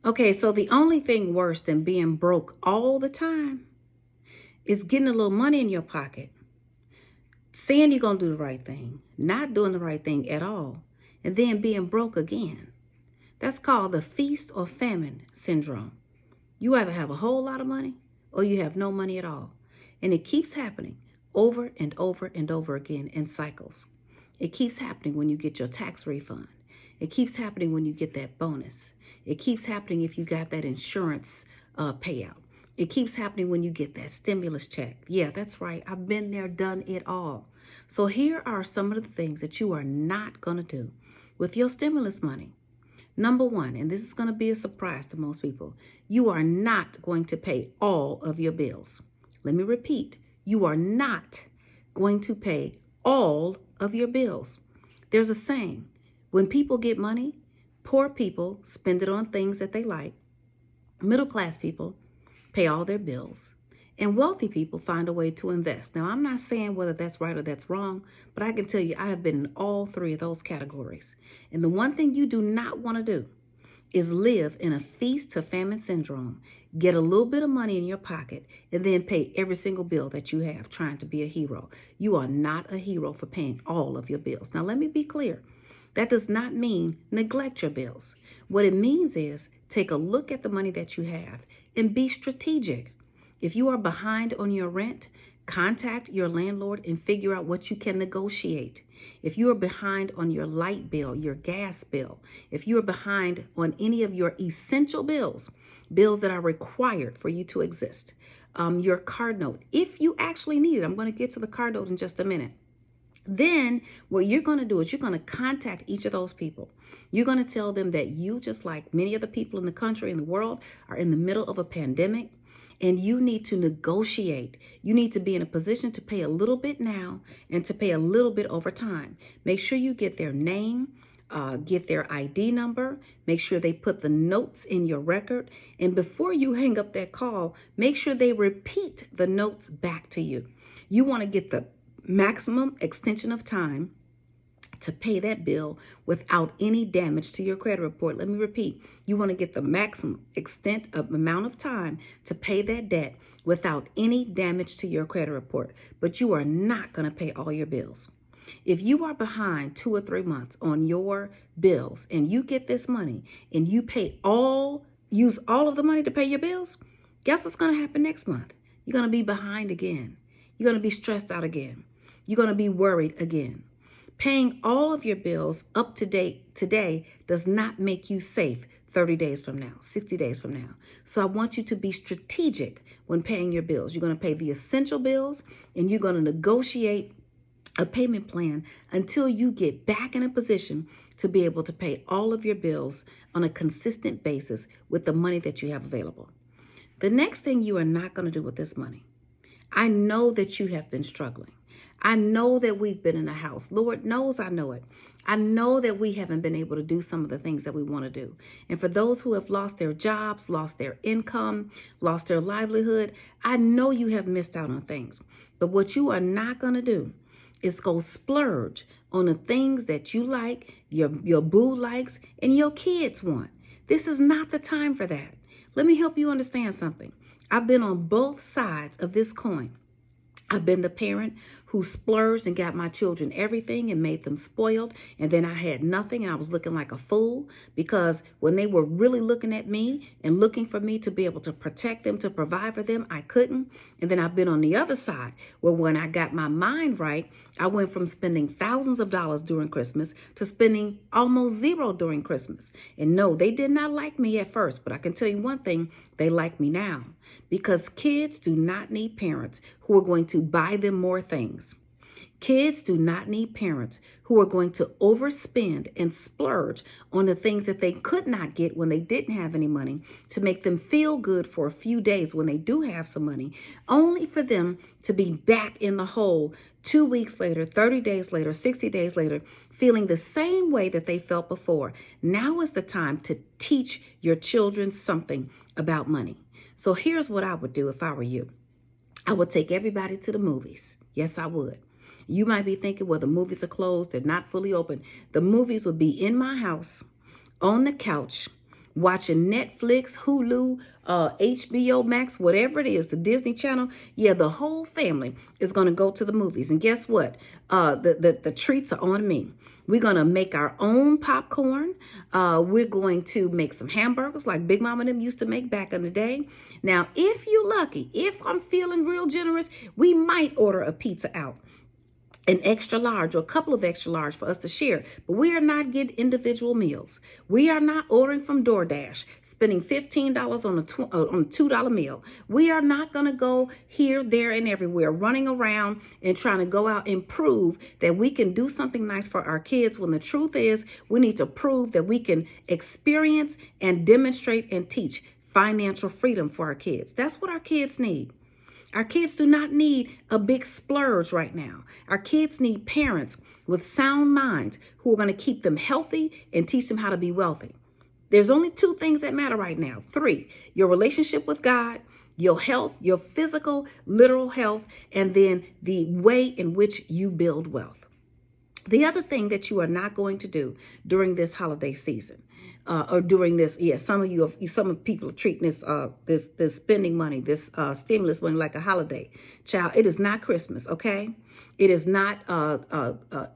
Okay, so the only thing worse than being broke all the time is getting a little money in your pocket, saying you're going to do the right thing, not doing the right thing at all, and then being broke again. That's called the feast or famine syndrome. You either have a whole lot of money or you have no money at all. And it keeps happening over and over and over again in cycles. It keeps happening when you get your tax refund. It keeps happening when you get that bonus. It keeps happening if you got that insurance payout. It keeps happening when you get that stimulus check. Yeah, that's right. I've been there, done it all. So here are some of the things that you are not going to do with your stimulus money. Number one, and this is going to be a surprise to most people, you are not going to pay all of your bills. Let me repeat, you are not going to pay all of your bills. There's a saying, when people get money, poor people spend it on things that they like, middle class people pay all their bills, and wealthy people find a way to invest. Now, I'm not saying whether that's right or that's wrong, but I can tell you I have been in all three of those categories. And the one thing you do not want to do is live in a feast to famine syndrome, get a little bit of money in your pocket, and then pay every single bill that you have trying to be a hero. You are not a hero for paying all of your bills. Now, let me be clear. That does not mean neglect your bills. What it means is take a look at the money that you have and be strategic. If you are behind on your rent, contact your landlord and figure out what you can negotiate. If you are behind on your light bill, your gas bill, if you are behind on any of your essential bills, bills that are required for you to exist, your card note, if you actually need it, I'm going to get to the card note in just a minute. Then what you're going to do is you're going to contact each of those people. You're going to tell them that you, just like many other people in the country and the world, are in the middle of a pandemic and you need to negotiate. You need to be in a position to pay a little bit now and to pay a little bit over time. Make sure you get their name, get their ID number, make sure they put the notes in your record. And before you hang up that call, make sure they repeat the notes back to you. You want to get the maximum extension of time to pay that bill without any damage to your credit report. Let me repeat, you want to get the maximum extent of amount of time to pay that debt without any damage to your credit report. But you are not going to pay all your bills. If you are behind 2 or 3 months on your bills and you get this money and you use all of the money to pay your bills, guess what's going to happen next month? You're going to be behind again. You're going to be stressed out again. You're going to be worried again. Paying all of your bills up to date today does not make you safe 30 days from now, 60 days from now. So I want you to be strategic when paying your bills. You're going to pay the essential bills and you're going to negotiate a payment plan until you get back in a position to be able to pay all of your bills on a consistent basis with the money that you have available. The next thing you are not going to do with this money, I know that you have been struggling. I know that we've been in a house. Lord knows I know it. I know that we haven't been able to do some of the things that we want to do. And for those who have lost their jobs, lost their income, lost their livelihood, I know you have missed out on things. But what you are not going to do is go splurge on the things that you like, your boo likes, and your kids want. This is not the time for that. Let me help you understand something. I've been on both sides of this coin. I've been the parent who splurged and got my children everything and made them spoiled. And then I had nothing and I was looking like a fool because when they were really looking at me and looking for me to be able to protect them, to provide for them, I couldn't. And then I've been on the other side where when I got my mind right, I went from spending thousands of dollars during Christmas to spending almost zero during Christmas. And no, they did not like me at first, but I can tell you one thing, they like me now because kids do not need parents who are going to buy them more things. Kids do not need parents who are going to overspend and splurge on the things that they could not get when they didn't have any money to make them feel good for a few days when they do have some money, only for them to be back in the hole 2 weeks later, 30 days later, 60 days later, feeling the same way that they felt before. Now is the time to teach your children something about money. So here's what I would do if I were you. I would take everybody to the movies. Yes, I would. You might be thinking, well, the movies are closed. They're not fully open. The movies would be in my house, on the couch, watching Netflix, Hulu, HBO Max, whatever it is, the Disney Channel. Yeah, the whole family is going to go to the movies. And guess what? The treats are on me. We're going to make our own popcorn. We're going to make some hamburgers like Big Mama and them used to make back in the day. Now, if you're lucky, if I'm feeling real generous, we might order a pizza out, an extra large or a couple of extra large for us to share. But we are not getting individual meals. We are not ordering from DoorDash, spending $15 on a $2 meal. We are not going to go here, there, and everywhere, running around and trying to go out and prove that we can do something nice for our kids, when the truth is we need to prove that we can experience and demonstrate and teach financial freedom for our kids. That's what our kids need. Our kids do not need a big splurge right now. Our kids need parents with sound minds who are going to keep them healthy and teach them how to be wealthy. There's only two things that matter right now. 3, your relationship with God, your health, your physical, literal health, and then the way in which you build wealth. The other thing that you are not going to do during this holiday season, or during this, some of people are treating this spending money, this stimulus money like a holiday. Child, it is not Christmas, okay? It is not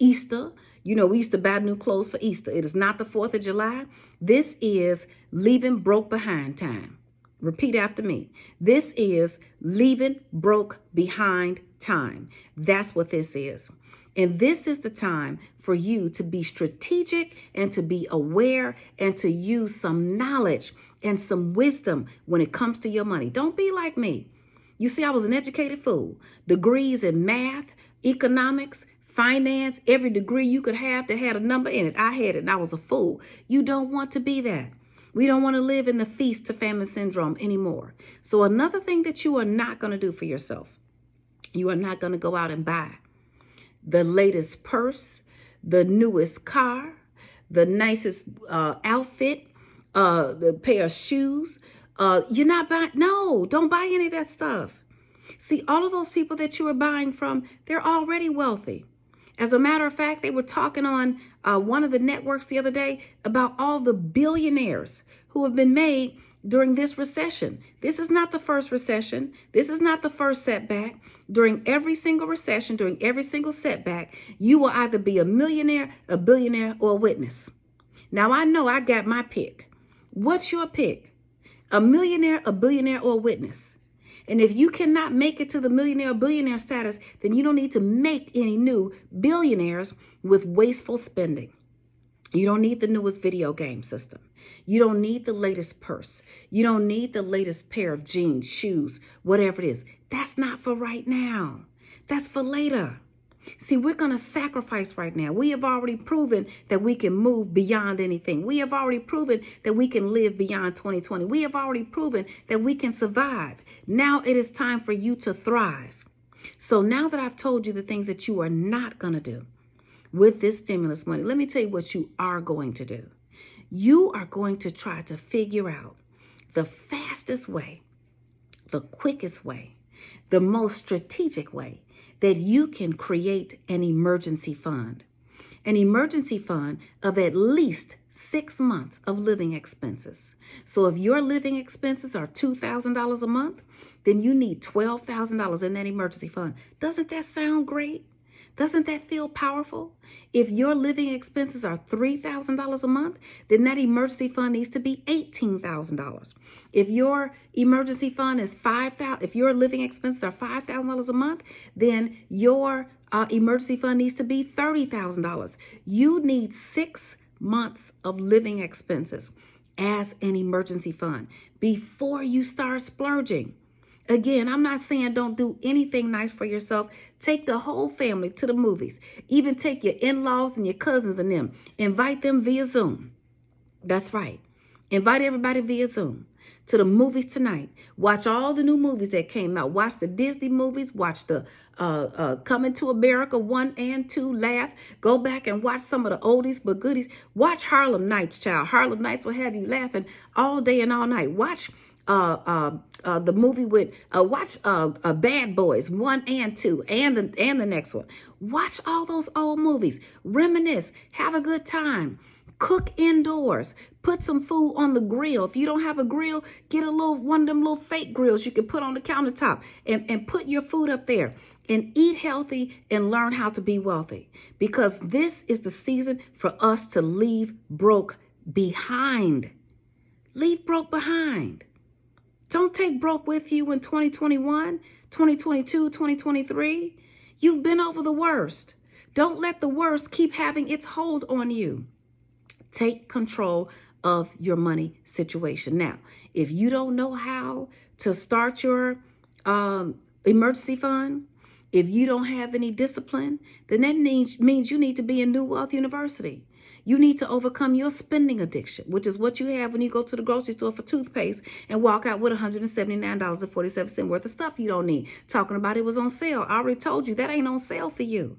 Easter. You know, we used to buy new clothes for Easter. It is not the 4th of July. This is leaving broke behind time. Repeat after me. This is leaving broke behind time. That's what this is. And this is the time for you to be strategic and to be aware and to use some knowledge and some wisdom when it comes to your money. Don't be like me. You see, I was an educated fool. Degrees in math, economics, finance, every degree you could have that had a number in it. I had it and I was a fool. You don't want to be that. We don't want to live in the feast to famine syndrome anymore. So another thing that you are not going to do for yourself, you are not going to go out and buy the latest purse, the newest car, the nicest outfit, the pair of shoes. You're not buying. No, don't buy any of that stuff. See, all of those people that you are buying from, they're already wealthy. As a matter of fact, they were talking on one of the networks the other day about all the billionaires who have been made during this recession. This is not the first recession. This is not the first setback. During every single recession, during every single setback, you will either be a millionaire, a billionaire, or a witness. Now, I know I got my pick. What's your pick? A millionaire, a billionaire, or a witness? And if you cannot make it to the millionaire or billionaire status, then you don't need to make any new billionaires with wasteful spending. You don't need the newest video game system. You don't need the latest purse. You don't need the latest pair of jeans, shoes, whatever it is. That's not for right now. That's for later. See, we're going to sacrifice right now. We have already proven that we can move beyond anything. We have already proven that we can live beyond 2020. We have already proven that we can survive. Now it is time for you to thrive. So now that I've told you the things that you are not going to do with this stimulus money, let me tell you what you are going to do. You are going to try to figure out the fastest way, the quickest way, the most strategic way that you can create an emergency fund. An emergency fund of at least 6 months of living expenses. So if your living expenses are $2,000 a month, then you need $12,000 in that emergency fund. Doesn't that sound great? Doesn't that feel powerful? If your living expenses are $3,000 a month, then that emergency fund needs to be $18,000. If your emergency fund is $5,000, if your living expenses are $5,000 a month, then your emergency fund needs to be $30,000. You need 6 months of living expenses as an emergency fund before you start splurging. Again, I'm not saying don't do anything nice for yourself. Take the whole family to the movies. Even take your in-laws and your cousins and them. Invite them via Zoom. That's right. Invite everybody via Zoom to the movies tonight. Watch all the new movies that came out. Watch the Disney movies. Watch the Coming to America 1 and 2. Laugh. Go back and watch some of the oldies but goodies. Watch Harlem Nights, child. Harlem Nights will have you laughing all day and all night. Watch the movie with watch Bad Boys 1 and 2 and the next one. Watch all those old movies. Reminisce. Have a good time. Cook indoors. Put some food on the grill. If you don't have a grill, get one of them little fake grills you can put on the countertop and put your food up there and eat healthy and learn how to be wealthy, because this is the season for us to leave broke behind. Leave broke behind. Don't take broke with you in 2021, 2022, 2023. You've been over the worst. Don't let the worst keep having its hold on you. Take control of your money situation. Now, if you don't know how to start your emergency fund, if you don't have any discipline, then that means you need to be in New Wealth University. You need to overcome your spending addiction, which is what you have when you go to the grocery store for toothpaste and walk out with $179.47 worth of stuff you don't need. Talking about it was on sale. I already told you that ain't on sale for you.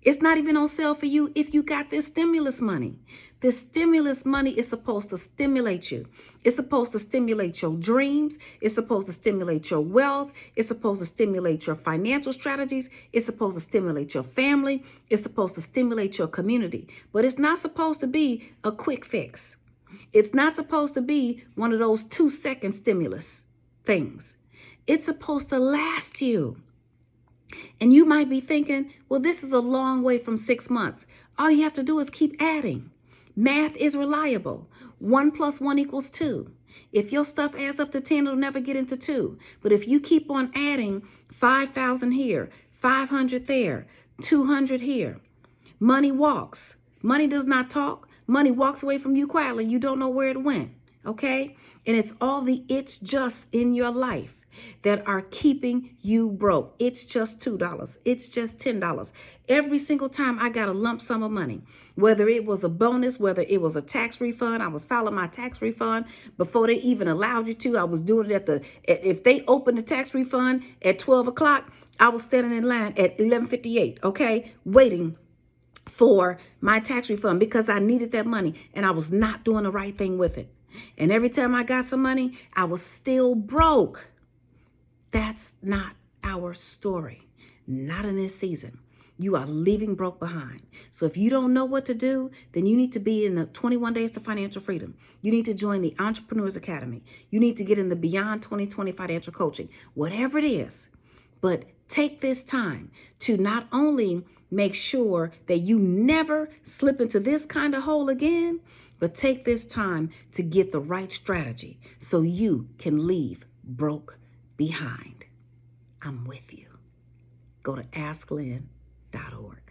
It's not even on sale for you if you got this stimulus money. This stimulus money is supposed to stimulate you. It's supposed to stimulate your dreams. It's supposed to stimulate your wealth. It's supposed to stimulate your financial strategies. It's supposed to stimulate your family. It's supposed to stimulate your community. But it's not supposed to be a quick fix. It's not supposed to be one of those 2-second stimulus things. It's supposed to last you. And you might be thinking, well, this is a long way from 6 months. All you have to do is keep adding. Math is reliable. 1 + 1 = 2. If your stuff adds up to 10, it'll never get into 2. But if you keep on adding 5,000 here, 500 there, 200 here, money walks. Money does not talk. Money walks away from you quietly. You don't know where it went. Okay? And it's all the it's just in your life that are keeping you broke. It's just $2. It's just $10. Every single time I got a lump sum of money, whether it was a bonus, whether it was a tax refund, I was filing my tax refund before they even allowed you to. I was doing it if they opened the tax refund at 12 o'clock, I was standing in line at 11:58, okay, waiting for my tax refund because I needed that money and I was not doing the right thing with it. And every time I got some money, I was still broke. That's not our story. Not in this season. You are leaving broke behind. So if you don't know what to do, then you need to be in the 21 Days to Financial Freedom. You need to join the Entrepreneurs Academy. You need to get in the Beyond 2020 Financial Coaching. Whatever it is. But take this time to not only make sure that you never slip into this kind of hole again, but take this time to get the right strategy so you can leave broke behind. I'm with you. Go to asklynn.org.